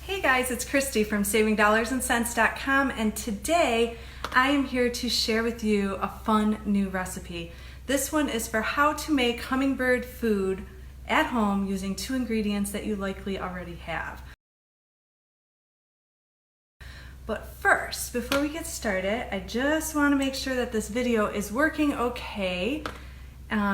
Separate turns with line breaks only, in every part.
Hey guys, it's Christy from SavingDollarsAndCents.com, and today I am here to share with you a fun new recipe. This one is for how to make hummingbird food at home using 2 ingredients that you likely already have. But first, before we get started, I just want to make sure that this video is working okay.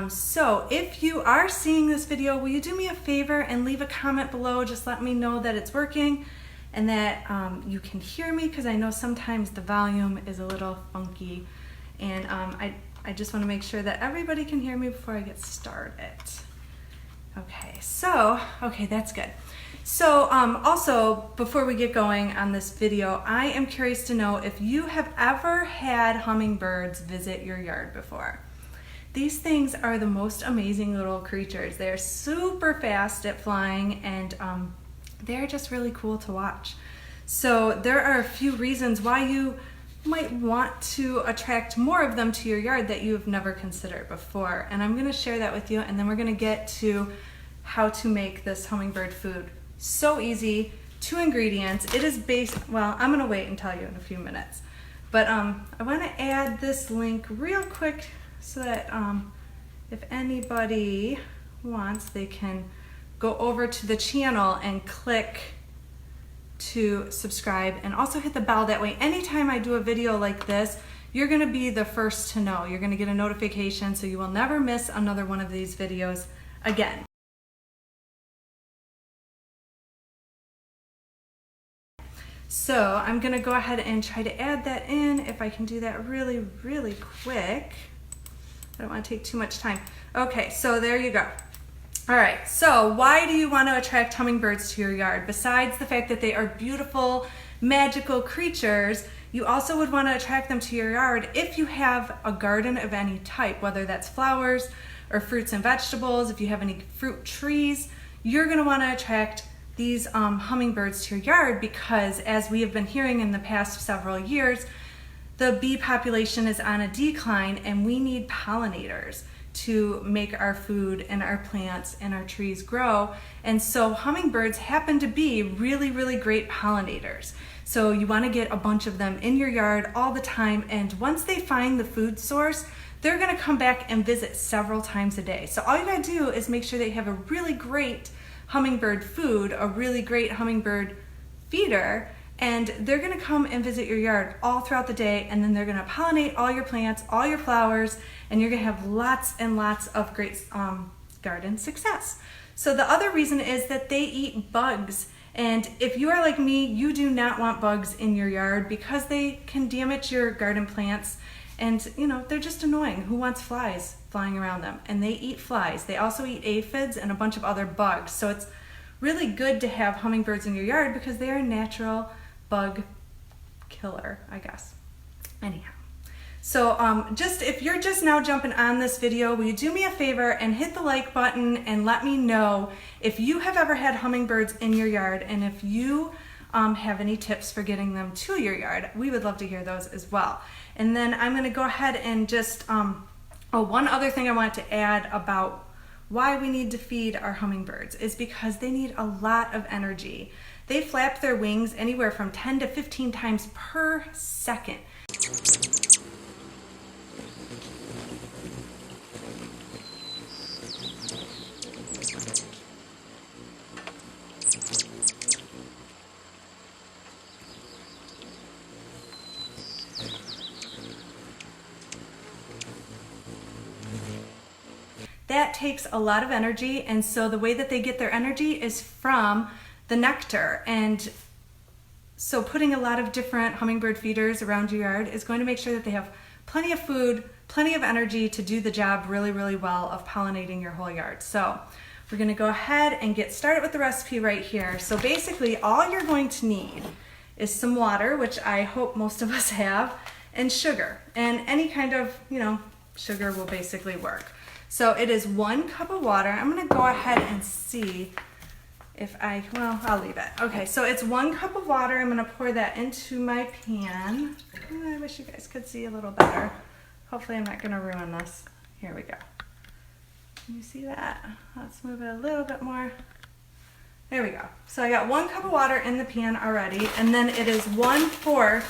So if you are seeing this video, will you do me a favor and leave a comment below? Just let me know that it's working and that you can hear me, because I know sometimes the volume is a little funky, and I just want to make sure that everybody can hear me before I get started. Okay, that's good. So also, before we get going on this video, I am curious to know if you have ever had hummingbirds visit your yard before. These things are the most amazing little creatures. They're super fast at flying, and they're just really cool to watch. So there are a few reasons why you might want to attract more of them to your yard that you have never considered before. And I'm gonna share that with you, and then we're gonna get to how to make this hummingbird food. So easy, 2 ingredients. It is based, well, I'm gonna wait and tell you in a few minutes. But I wanna add this link real quick so that if anybody wants, they can go over to the channel and click to subscribe, and also hit the bell. That way, anytime I do a video like this, you're gonna be the first to know. You're gonna get a notification, so you will never miss another one of these videos again. So I'm gonna go ahead and try to add that in, if I can do that really, really quick. I don't want to take too much time. Okay, so there you go. All right, so why do you want to attract hummingbirds to your yard? Besides the fact that they are beautiful, magical creatures, you also would want to attract them to your yard if you have a garden of any type, whether that's flowers or fruits and vegetables. If you have any fruit trees, you're going to want to attract these hummingbirds to your yard, because as we have been hearing in the past several years, the bee population is on a decline, and we need pollinators to make our food and our plants and our trees grow. And so hummingbirds happen to be really, really great pollinators. So you want to get a bunch of them in your yard all the time, and once they find the food source, they're going to come back and visit several times a day. So all you got to do is make sure that you have a really great hummingbird food, a really great hummingbird feeder, and they're gonna come and visit your yard all throughout the day, and then they're gonna pollinate all your plants, all your flowers, and you're gonna have lots and lots of great garden success. So the other reason is that they eat bugs. And if you are like me, you do not want bugs in your yard, because they can damage your garden plants, and you know, they're just annoying. Who wants flies flying around them? And they eat flies. They also eat aphids and a bunch of other bugs. So it's really good to have hummingbirds in your yard, because they are a natural bug killer, I guess. Anyhow, so if you're just now jumping on this video, will you do me a favor and hit the like button and let me know if you have ever had hummingbirds in your yard, and if you have any tips for getting them to your yard. We would love to hear those as well. And then I'm going to go ahead and just one other thing I want to add about why we need to feed our hummingbirds is because they need a lot of energy. They flap their wings anywhere from 10 to 15 times per second. That takes a lot of energy, and so the way that they get their energy is from the nectar. And so putting a lot of different hummingbird feeders around your yard is going to make sure that they have plenty of food, plenty of energy to do the job really, really well of pollinating your whole yard. So we're going to go ahead and get started with the recipe right here. So basically all you're going to need is some water, which I hope most of us have, and sugar. And any kind of, sugar will basically work. So it is 1 cup of water. I'm going to go ahead and see if I'll leave it. Okay, so it's 1 cup of water. I'm going to pour that into my pan. I wish you guys could see a little better. Hopefully I'm not going to ruin this. Here we go. Can you see that? Let's move it a little bit more. There we go. So I got 1 cup of water in the pan already, and then it is 1/4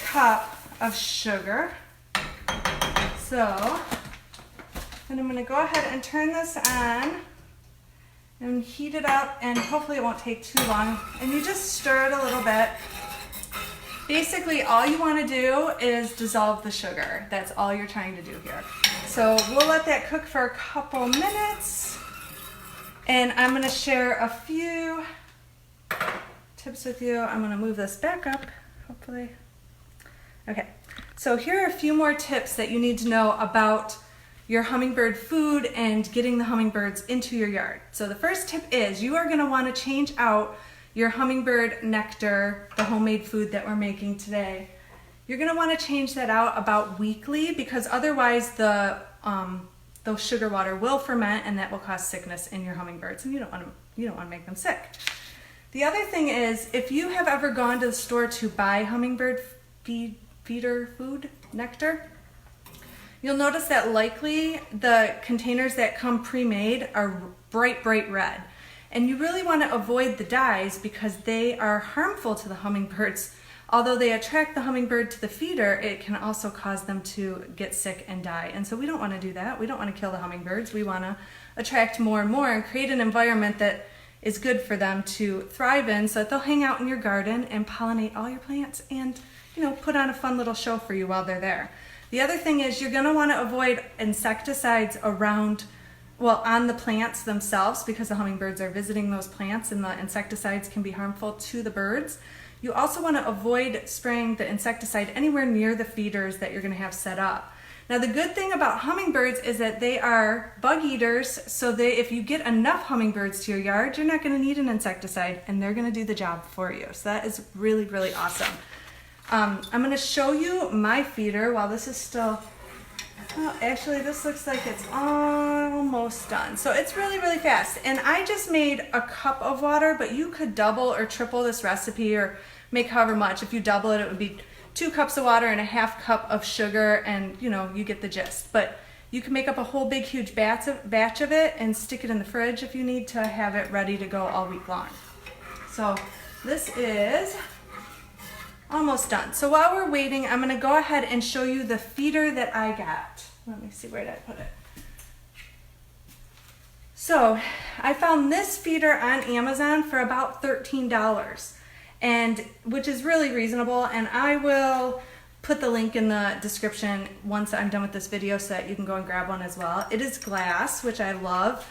cup of sugar. So, and I'm gonna go ahead and turn this on and heat it up, and hopefully it won't take too long. And you just stir it a little bit. Basically, all you wanna do is dissolve the sugar. That's all you're trying to do here. So we'll let that cook for a couple minutes. And I'm gonna share a few tips with you. I'm gonna move this back up, hopefully. Okay, so here are a few more tips that you need to know about your hummingbird food and getting the hummingbirds into your yard. So the first tip is you are gonna wanna change out your hummingbird nectar, the homemade food that we're making today. You're gonna wanna change that out about weekly, because otherwise the sugar water will ferment, and that will cause sickness in your hummingbirds, and you don't wanna make them sick. The other thing is, if you have ever gone to the store to buy hummingbird feeder food nectar, you'll notice that likely the containers that come pre-made are bright red. And you really want to avoid the dyes because they are harmful to the hummingbirds. Although they attract the hummingbird to the feeder, it can also cause them to get sick and die. And so we don't want to do that. We don't want to kill the hummingbirds. We want to attract more and more and create an environment that is good for them to thrive in, so that they'll hang out in your garden and pollinate all your plants and, you know, put on a fun little show for you while they're there. The other thing is you're going to want to avoid insecticides around, well, on the plants themselves, because the hummingbirds are visiting those plants and the insecticides can be harmful to the birds. You also want to avoid spraying the insecticide anywhere near the feeders that you're going to have set up. Now the good thing about hummingbirds is that they are bug eaters, so if you get enough hummingbirds to your yard, you're not going to need an insecticide and they're going to do the job for you. So that is really awesome. I'm going to show you my feeder while this is still, well, actually this looks like it's almost done. So it's really fast. And I just made a cup of water, but you could double or triple this recipe or make however much. If you double it, it would be 2 cups of water and a 1/2 cup of sugar, and you know, you get the gist. But you can make up a whole big huge batch of it and stick it in the fridge if you need to have it ready to go all week long. So this is almost done. So while we're waiting, I'm going to go ahead and show you the feeder that I got. Let me see, where did I put it? So I found this feeder on Amazon for about $13, and which is really reasonable, and I will put the link in the description once I'm done with this video so that you can go and grab one as well. It is glass, which I love,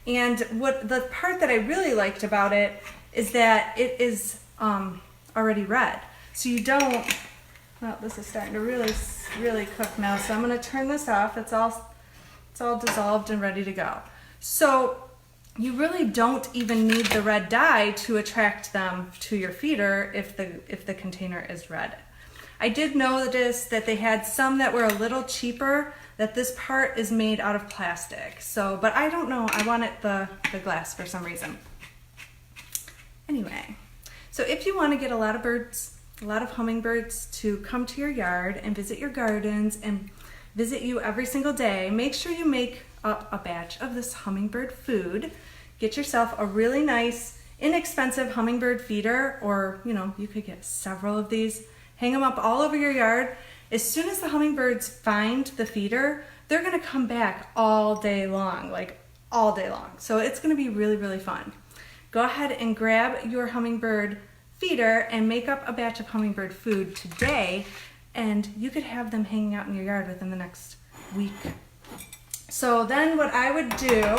and what the part that I really liked about it is that it is already red. So you don't, well, this is starting to really cook now, so I'm going to turn this off. It's all dissolved and ready to go. So you really don't even need the red dye to attract them to your feeder if the container is red. I did notice that they had some that were a little cheaper, that this part is made out of plastic. So, but I don't know, I wanted the glass for some reason. Anyway, so if you want to get a lot of hummingbirds to come to your yard and visit your gardens and visit you every single day, make sure you make up a batch of this hummingbird food. Get yourself a really nice, inexpensive hummingbird feeder, or you know, you could get several of these, hang them up all over your yard. As soon as the hummingbirds find the feeder, they're going to come back all day long, like all day long. So it's going to be really fun. Go ahead and grab your hummingbird feeder and make up a batch of hummingbird food today, and you could have them hanging out in your yard within the next week. So then what I would do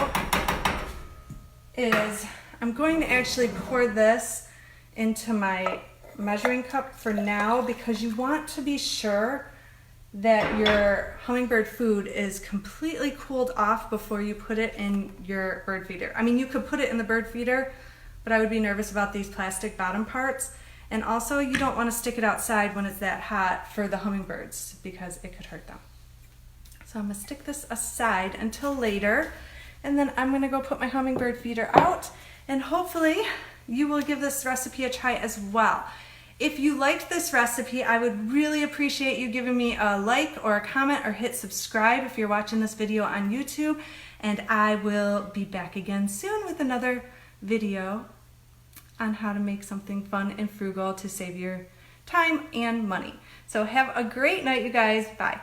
is I'm going to actually pour this into my measuring cup for now, because you want to be sure that your hummingbird food is completely cooled off before you put it in your bird feeder. I mean, you could put it in the bird feeder, but I would be nervous about these plastic bottom parts. And also, you don't want to stick it outside when it's that hot for the hummingbirds, because it could hurt them. So I'm going to stick this aside until later, and then I'm going to go put my hummingbird feeder out, and hopefully you will give this recipe a try as well. If you liked this recipe, I would really appreciate you giving me a like or a comment, or hit subscribe if you're watching this video on YouTube, and I will be back again soon with another video on how to make something fun and frugal to save your time and money. So have a great night, you guys. Bye.